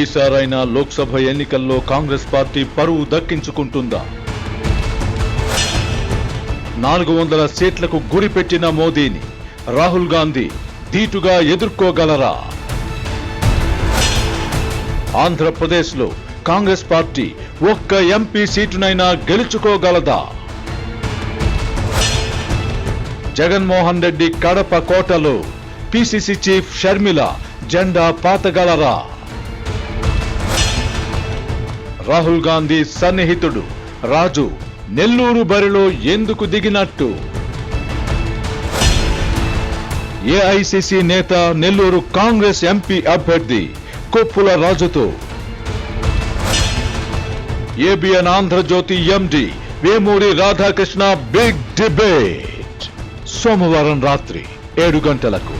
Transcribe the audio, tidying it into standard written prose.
ఈసారైనా లోక్సభ ఎన్నికల్లో కాంగ్రెస్ పార్టీ పరువు దక్కించుకుంటుందా? 400 సీట్లకు గురిపెట్టిన మోదీని రాహుల్ గాంధీ ధీటుగా ఎదుర్కోగలరా? ఆంధ్రప్రదేశ్లో కాంగ్రెస్ పార్టీ ఒక్క ఎంపీ సీటునైనా గెలుచుకోగలదా? జగన్మోహన్ రెడ్డి కడప కోటలో పిసిసి చీఫ్ షర్మిల జెండా పాతగలరా? రాహుల్ గాంధీ సన్నిహితుడు రాజు నెల్లూరు బరిలో ఎందుకు దిగినట్టు? ఏఐసిసి నేత నెల్లూరు కాంగ్రెస్ ఎంపీ అభ్యర్థి కొప్పుల రాజుతో ఏబిఎన్ ఆంధ్రజ్యోతి ఎండి వేమూరి రాధాకృష్ణ బిగ్ డిబేట్ సోమవారం రాత్రి 7 గంటలకు.